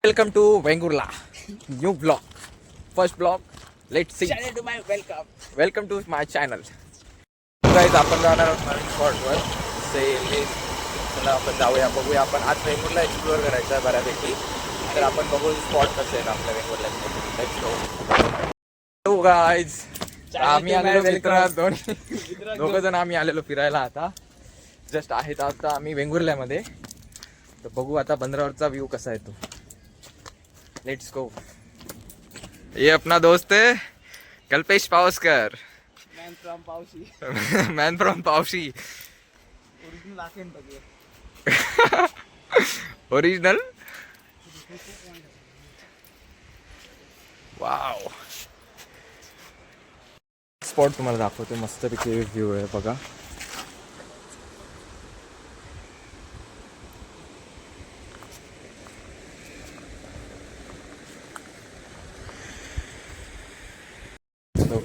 Welcome to Vengurla. New vlog. First vlog. Let's see. Welcome to my channel. Guys, आपण जाणार आहोत नवीन स्पॉटवर. चला आपण जाऊया, बघूया. आपण आज वेंगुर्ला एक्सप्लोअर करायचं आहे बऱ्यापैकी. तर आपण बघू स्पॉट कसे आहेत आपल्या Vengurla. Let's go. Hello guys, आम्ही आलेलो मित्र दोघं जण आम्ही आलेलो फिरायला. आता जस्ट आहेत आता आम्ही वेंगुर्ल्यामध्ये. तर बघू आता बंदरावरचा व्ह्यू कसा आहे तो. Let's go. ये अपना दोस्त है Kalpesh Pawaskar. Man from Pawashi. Man from Pawashi. Original दाखवेन बघ. ओरिजिनल. वाव. स्पॉट तुम्हाला दाखवतो, मस्तपैकी व्ह्यू आहे बघा.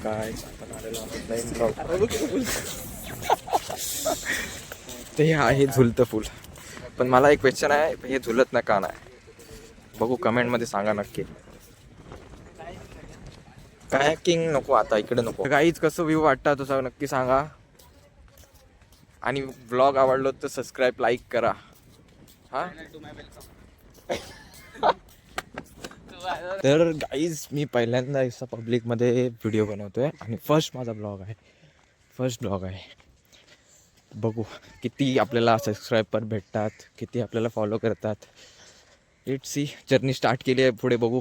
काय आपण आलेलो ते आहे झुलतं फुल. पण मला एक क्वेश्चन आहे, हे झुलत ना का नाही? बघू कमेंट मध्ये सांगा नक्की. कायाकिंग नको आता, इकडे नको. गाईज कसं व्ह्यू वाटतं तसं नक्की सांगा. आणि व्लॉग आवडलो तर सबस्क्राईब लाईक करा. हा तर गाईज मी पहिल्यांदा असा पब्लिकमध्ये व्हिडिओ बनवतोय आणि फर्स्ट माझा ब्लॉग आहे. बघू किती आपल्याला सबस्क्रायबर भेटतात, किती आपल्याला फॉलो करतात. Let's see. जर्नी स्टार्ट केली आहे, पुढे बघू.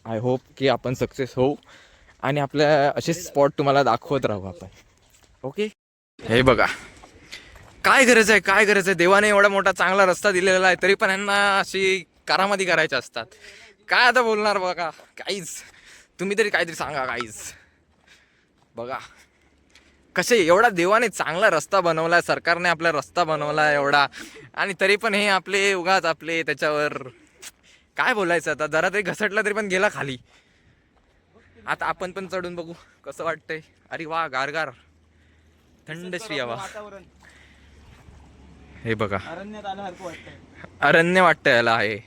आय होप की आपण सक्सेस होऊ आणि आपल्या असे स्पॉट तुम्हाला दाखवत राहू आपण. ओके. हे बघा, काय गरज आहे. देवाने एवढा मोठा चांगला रस्ता दिलेला आहे, तरी पण यांना अशी करामती करायच्या असतात. काय आता बोलणार बघा गाईज, तुम्ही तरी काहीतरी सांगा गाईज. बघा कसे एवढा देवाने चांगला रस्ता बनवलाय, सरकारने आपला रस्ता बनवलाय एवढा, आणि तरी पण हे आपले उगाच आपले त्याच्यावर काय बोलायचं. आता जरा तरी घसटला तरी पण गेला खाली. आता आपण पण चढून बघू कसं वाटतंय. अरे वा, गारगार थंडश्री हवा. हे बघा, अरण्य वाटतंय याला. आहे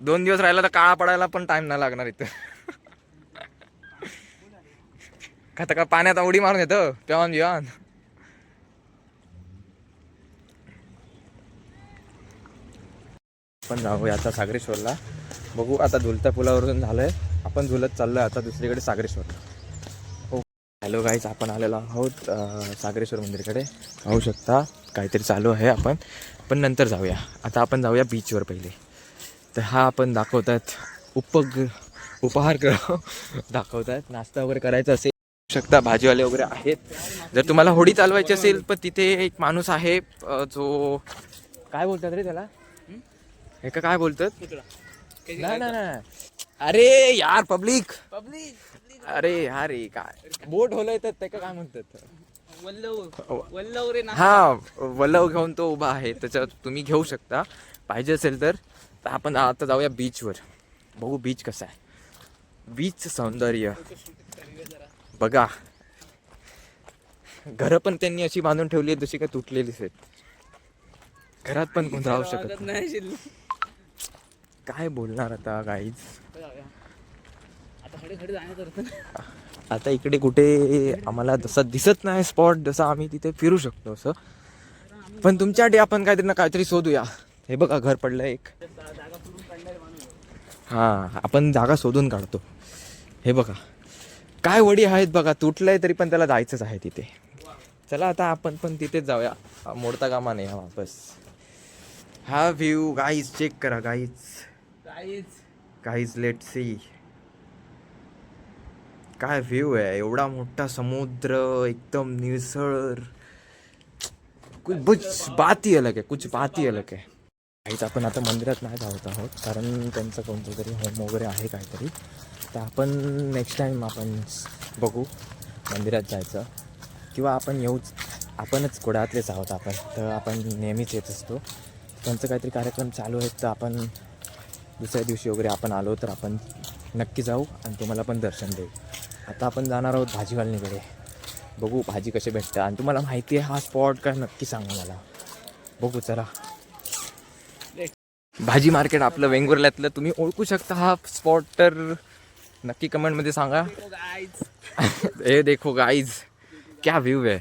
2 दिवस राहिला तर काळा पडायला पण टाइम नाही लागणार इथं. खाता का पाण्यात उडी मारून येतं पेवान बिवान. आपण जाऊया आता सागरेश्वरला. बघू आता झुलत्या पुलावरून झालंय, आपण झुलत चाललोय आता दुसरीकडे सागरेश्वरला. हो हॅलो गाईज, आपण आलेलो आहोत सागरेश्वर मंदिरकडे. पाहू शकता काहीतरी चालू आहे. आपण पण नंतर जाऊया. आता आपण जाऊया बीचवर पहिले. तर हा आपण दाखवतात उपहारगृह दाखवतात. नाश्ता वगैरे करायचा असेल शकता, भाजीवाले वगैरे आहेत. जर तुम्हाला होडी चालवायची असेल पण तिथे एक माणूस आहे जो काय बोलतात रे त्याला, हे काय बोलतात. नाही अरे यार पब्लिक. अरे यार काय बोट होलय तर ते काय म्हणतात. वल्लव रे. हा वल्लव घेऊन तो उभा आहे. त्याच्यात तुम्ही घेऊ शकता पाहिजे असेल तर. आपण आता जाऊया बीचवर. बघू बीच कसा आहे. बीच सौंदर्य बघा. घरं पण त्यांनी अशी बांधून ठेवली आहे जशी काय तुटलेलीच आहेत. घरात पण कोण राहू शकत नाही. काय बोलणार आता गाईज. आता इकडे कुठे आम्हाला जसं दिसत नाही स्पॉट जसं आम्ही तिथे फिरू शकतो असं. पण तुमच्यासाठी आपण काहीतरी शोधूया. हे बघा घर पडलं एक. हा आपण जागा शोधून काढतो. हे बघा काय वडी आहेत बघा, तुटलंय तरी पण त्याला जायचंच आहे तिथे. चला आता आपण पण तिथेच जाऊया, मोडता कामा नाही वापस. हा व्ह्यू गाईज चेक करा गाईज लेट सी. काय व्ह्यू आहे. एवढा मोठा समुद्र, एकदम निळसर. कुछ बात ही अलग आहे. काहीच आपण आता मंदिरात नाही जात आहोत कारण त्यांचं कोणतं तरी होम वगैरे आहे काहीतरी. तर आपण नेक्स्ट टाईम आपण बघू मंदिरात जायचं, किंवा आपणच कुडातलेच आहोत आपण. तर आपण नेहमीच येत असतो. त्यांचं काहीतरी कार्यक्रम चालू आहेत तर आपण दुसऱ्या दिवशी वगैरे आपण आलो तर आपण नक्की जाऊ आणि तुम्हाला पण दर्शन देऊ. आता आपण जाणार आहोत भाजीवाल्यांकडे. बघू भाजी कशी भेटतं. आणि तुम्हाला माहिती आहे हा स्पॉट काय नक्की सांगा मला. बघू चला. भाजी मार्केट आपलं वेंगुर्ल्यातलं तुम्ही ओळखू शकता हा स्पॉट तर नक्की कमेंटमध्ये सांगा. हे देखो गाईज क्या व्ह्यू आहे.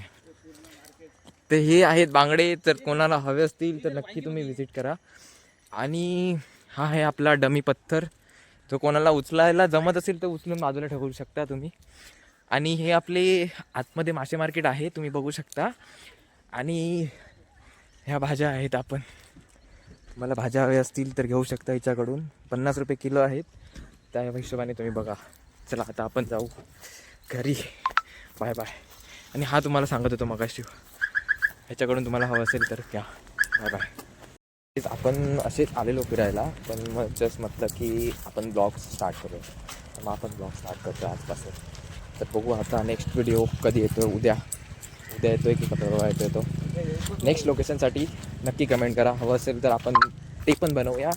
ते हे आहेत बांगडे, तर कोणाला हवे असतील तर नक्की तुम्ही व्हिजिट करा. आणि हा आहे आपला डमी पत्थर, तो कोणाला उचलायला जमत असेल तर उचलून बाजूला ठेवू शकता तुम्ही. आणि हे आपले आतमध्ये मासे मार्केट आहे, तुम्ही बघू शकता. आणि ह्या भाज्या आहेत, आपण मला भाज्या हव्या असतील तर घेऊ शकता हिच्याकडून. 50 रुपये किलो आहेत, त्या हिशोबाने तुम्ही बघा. चला आता आपण जाऊ घरी. Bye bye. आणि हा तुम्हाला सांगत होतो मगाशी, ह्याच्याकडून तुम्हाला हवं असेल तर घ्या. Bye bye. आपण असेच आलेलो फिरायला, पण मग जस्ट म्हटलं की आपण ब्लॉग स्टार्ट करूया. तर मग आपण ब्लॉग स्टार्ट करतो आजपासून. तर बघू आता नेक्स्ट व्हिडिओ कधी येतो. उद्या येतो आहे की परवा येतो. नेक्स्ट लोकेशनसाठी नक्की कमेंट करा. हवं असेल तर आपण ते पण बनवूया.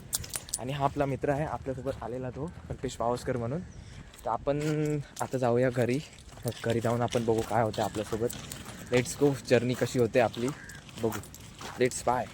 आणि हा आपला मित्र आहे, आपल्यासोबत आलेला तो कल्पेश पावसकर म्हणून. तर आपण आता जाऊया घरी. मग घरी जाऊन आपण बघू काय होतं आपल्यासोबत. Let's go. जर्नी कशी होते आपली बघू. Let's bye.